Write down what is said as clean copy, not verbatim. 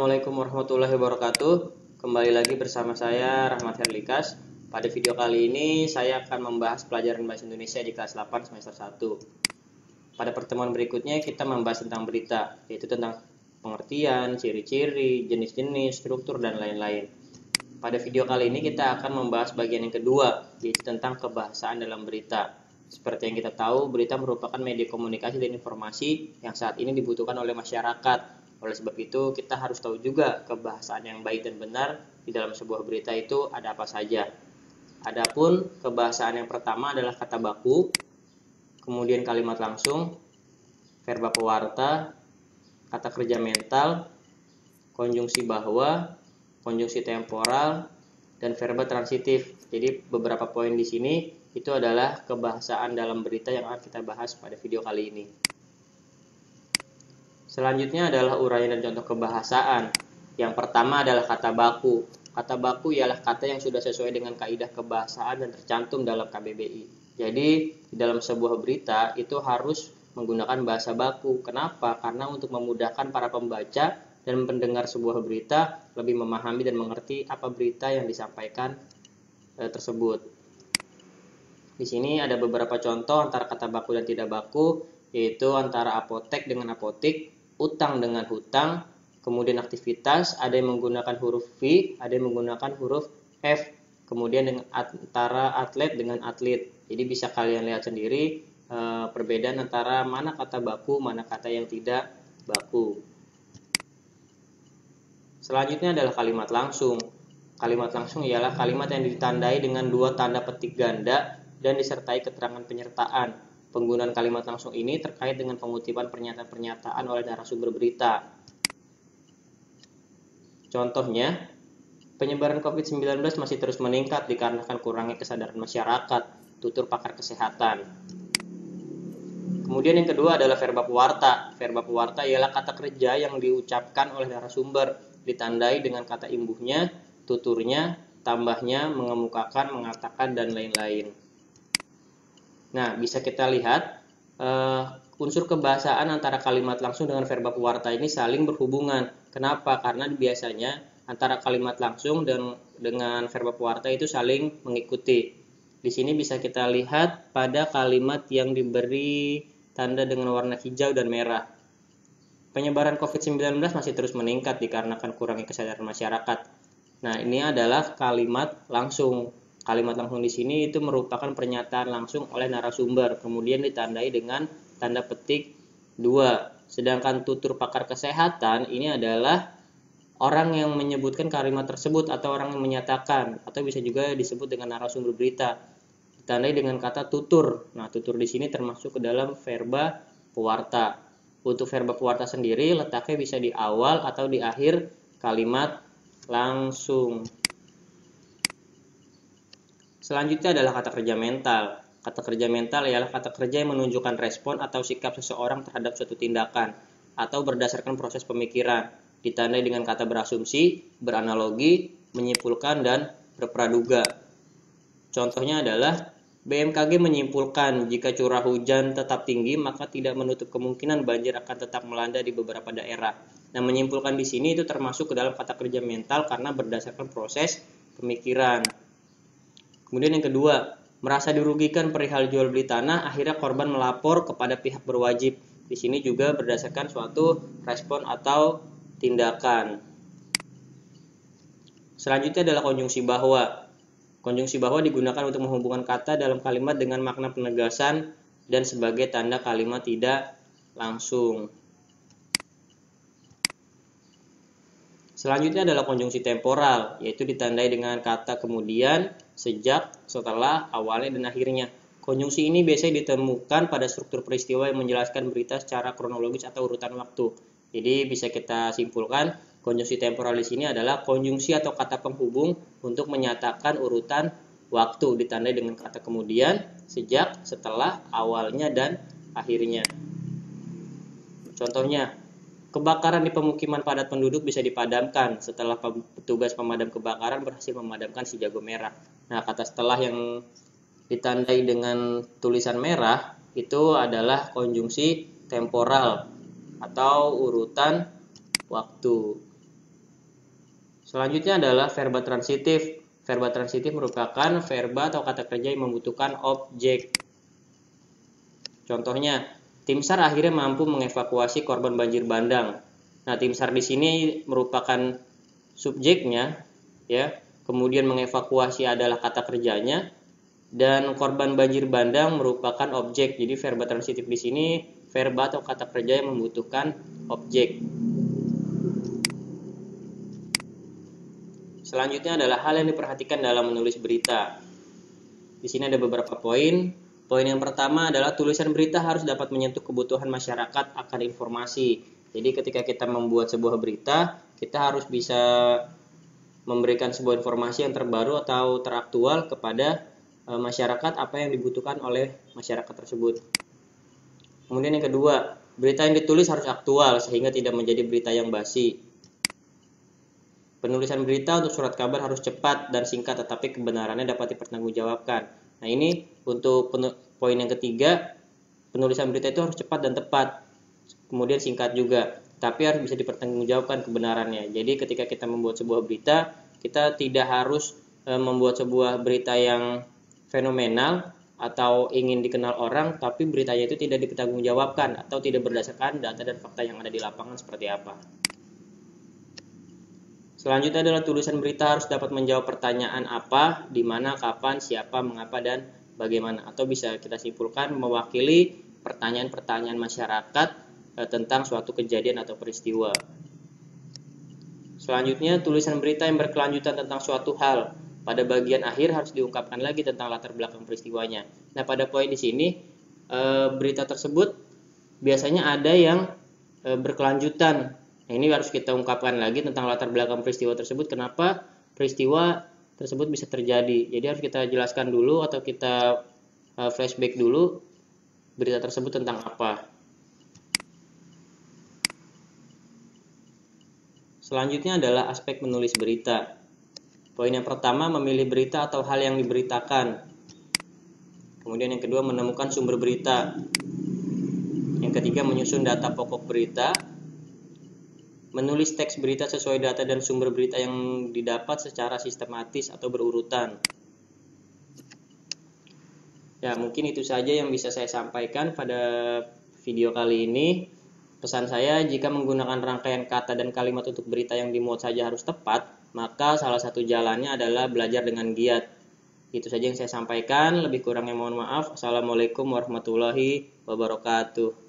Assalamualaikum warahmatullahi wabarakatuh. Kembali lagi bersama saya Rahmat Herlikas. Pada video kali ini saya akan membahas pelajaran Bahasa Indonesia di kelas 8 semester 1. Pada pertemuan berikutnya kita membahas tentang berita, yaitu tentang pengertian, ciri-ciri, jenis-jenis, struktur, dan lain-lain. Pada video kali ini kita akan membahas bagian yang kedua, yaitu tentang kebahasaan dalam berita. Seperti yang kita tahu, berita merupakan media komunikasi dan informasi yang saat ini dibutuhkan oleh masyarakat. Oleh sebab itu, kita harus tahu juga kebahasaan yang baik dan benar di dalam sebuah berita itu ada apa saja. Adapun kebahasaan yang pertama adalah kata baku, kemudian kalimat langsung, verba pewarta, kata kerja mental, konjungsi bahwa, konjungsi temporal, dan verba transitif. Jadi beberapa poin di sini itu adalah kebahasaan dalam berita yang akan kita bahas pada video kali ini. Selanjutnya adalah uraian dan contoh kebahasaan. Yang pertama adalah kata baku. Kata baku ialah kata yang sudah sesuai dengan kaidah kebahasaan dan tercantum dalam KBBI. Jadi di dalam sebuah berita itu harus menggunakan bahasa baku. Kenapa? Karena untuk memudahkan para pembaca dan pendengar sebuah berita lebih memahami dan mengerti apa berita yang disampaikan tersebut. Di sini ada beberapa contoh antara kata baku dan tidak baku, yaitu antara apotek dengan apotik, utang dengan hutang, kemudian aktivitas, ada yang menggunakan huruf V, ada yang menggunakan huruf F, kemudian dengan antara atlet dengan atlet. Jadi bisa kalian lihat sendiri perbedaan antara mana kata baku, mana kata yang tidak baku. Selanjutnya adalah kalimat langsung. Kalimat langsung ialah kalimat yang ditandai dengan dua tanda petik ganda dan disertai keterangan penyertaan. Penggunaan kalimat langsung ini terkait dengan pengutipan pernyataan-pernyataan oleh narasumber berita. Contohnya, penyebaran COVID-19 masih terus meningkat dikarenakan kurangnya kesadaran masyarakat, tutur pakar kesehatan. Kemudian yang kedua adalah verba pewarta. Verba pewarta ialah kata kerja yang diucapkan oleh narasumber, ditandai dengan kata imbuhnya, tuturnya, tambahnya, mengemukakan, mengatakan, dan lain-lain. Nah, bisa kita lihat unsur kebahasaan antara kalimat langsung dengan verba pewarta ini saling berhubungan. Kenapa? Karena biasanya antara kalimat langsung dan dengan verba pewarta itu saling mengikuti. Di sini bisa kita lihat pada kalimat yang diberi tanda dengan warna hijau dan merah. Penyebaran COVID-19 masih terus meningkat dikarenakan kurangnya kesadaran masyarakat. Nah, ini adalah kalimat langsung. Kalimat langsung di sini itu merupakan pernyataan langsung oleh narasumber, kemudian ditandai dengan tanda petik 2. Sedangkan tutur pakar kesehatan ini adalah orang yang menyebutkan kalimat tersebut atau orang yang menyatakan, atau bisa juga disebut dengan narasumber berita. Ditandai dengan kata tutur. Nah, tutur di sini termasuk ke dalam verba pewarta. Untuk verba pewarta sendiri letaknya bisa di awal atau di akhir kalimat langsung. Selanjutnya adalah kata kerja mental. Kata kerja mental ialah kata kerja yang menunjukkan respon atau sikap seseorang terhadap suatu tindakan atau berdasarkan proses pemikiran. Ditandai dengan kata berasumsi, beranalogi, menyimpulkan, dan berpraduga. Contohnya adalah BMKG menyimpulkan jika curah hujan tetap tinggi maka tidak menutup kemungkinan banjir akan tetap melanda di beberapa daerah. Nah, menyimpulkan di sini itu termasuk ke dalam kata kerja mental karena berdasarkan proses pemikiran. Kemudian yang kedua, merasa dirugikan perihal jual beli tanah, akhirnya korban melapor kepada pihak berwajib. Di sini juga berdasarkan suatu respon atau tindakan. Selanjutnya adalah konjungsi bahwa. Konjungsi bahwa digunakan untuk menghubungkan kata dalam kalimat dengan makna penegasan dan sebagai tanda kalimat tidak langsung. Selanjutnya adalah konjungsi temporal, yaitu ditandai dengan kata kemudian, sejak, setelah, awalnya, dan akhirnya. Konjungsi ini biasanya ditemukan pada struktur peristiwa yang menjelaskan berita secara kronologis atau urutan waktu. Jadi bisa kita simpulkan, konjungsi temporal di sini adalah konjungsi atau kata penghubung untuk menyatakan urutan waktu, ditandai dengan kata kemudian, sejak, setelah, awalnya, dan akhirnya. Contohnya, kebakaran di pemukiman padat penduduk bisa dipadamkan setelah petugas pemadam kebakaran berhasil memadamkan si jago merah. Nah, kata setelah yang ditandai dengan tulisan merah itu adalah konjungsi temporal atau urutan waktu. Selanjutnya adalah verba transitif. Verba transitif merupakan verba atau kata kerja yang membutuhkan objek. Contohnya, tim SAR akhirnya mampu mengevakuasi korban banjir bandang. Nah, tim SAR di sini merupakan subjeknya, ya. Kemudian mengevakuasi adalah kata kerjanya, dan korban banjir bandang merupakan objek. Jadi verba transitif di sini verba atau kata kerja yang membutuhkan objek. Selanjutnya adalah hal yang diperhatikan dalam menulis berita. Di sini ada beberapa poin. Poin yang pertama adalah tulisan berita harus dapat menyentuh kebutuhan masyarakat akan informasi. Jadi ketika kita membuat sebuah berita, kita harus bisa memberikan sebuah informasi yang terbaru atau teraktual kepada masyarakat, apa yang dibutuhkan oleh masyarakat tersebut. Kemudian yang kedua, berita yang ditulis harus aktual sehingga tidak menjadi berita yang basi. Penulisan berita untuk surat kabar harus cepat dan singkat, tetapi kebenarannya dapat dipertanggungjawabkan. Nah, ini untuk poin yang ketiga, penulisan berita itu harus cepat dan tepat, kemudian singkat juga, tapi harus bisa dipertanggungjawabkan kebenarannya. Jadi ketika kita membuat sebuah berita, kita tidak harus membuat sebuah berita yang fenomenal atau ingin dikenal orang, tapi beritanya itu tidak dipertanggungjawabkan atau tidak berdasarkan data dan fakta yang ada di lapangan seperti apa. Selanjutnya adalah tulisan berita harus dapat menjawab pertanyaan apa, di mana, kapan, siapa, mengapa, dan bagaimana. Atau bisa kita simpulkan mewakili pertanyaan-pertanyaan masyarakat tentang suatu kejadian atau peristiwa. Selanjutnya, tulisan berita yang berkelanjutan tentang suatu hal. Pada bagian akhir harus diungkapkan lagi tentang latar belakang peristiwanya. Nah, pada poin di sini, berita tersebut biasanya ada yang berkelanjutan. Nah, ini harus kita ungkapkan lagi tentang latar belakang peristiwa tersebut, kenapa peristiwa tersebut bisa terjadi. Jadi harus kita jelaskan dulu atau kita flashback dulu berita tersebut tentang apa. Selanjutnya adalah aspek menulis berita. Poin yang pertama, memilih berita atau hal yang diberitakan. Kemudian yang kedua, menemukan sumber berita. Yang ketiga, menyusun data pokok berita. Menulis teks berita sesuai data dan sumber berita yang didapat secara sistematis atau berurutan. Ya, mungkin itu saja yang bisa saya sampaikan pada video kali ini. Pesan saya, jika menggunakan rangkaian kata dan kalimat untuk berita yang dimuat saja harus tepat, maka salah satu jalannya adalah belajar dengan giat. Itu saja yang saya sampaikan, lebih kurangnya mohon maaf. Assalamualaikum warahmatullahi wabarakatuh.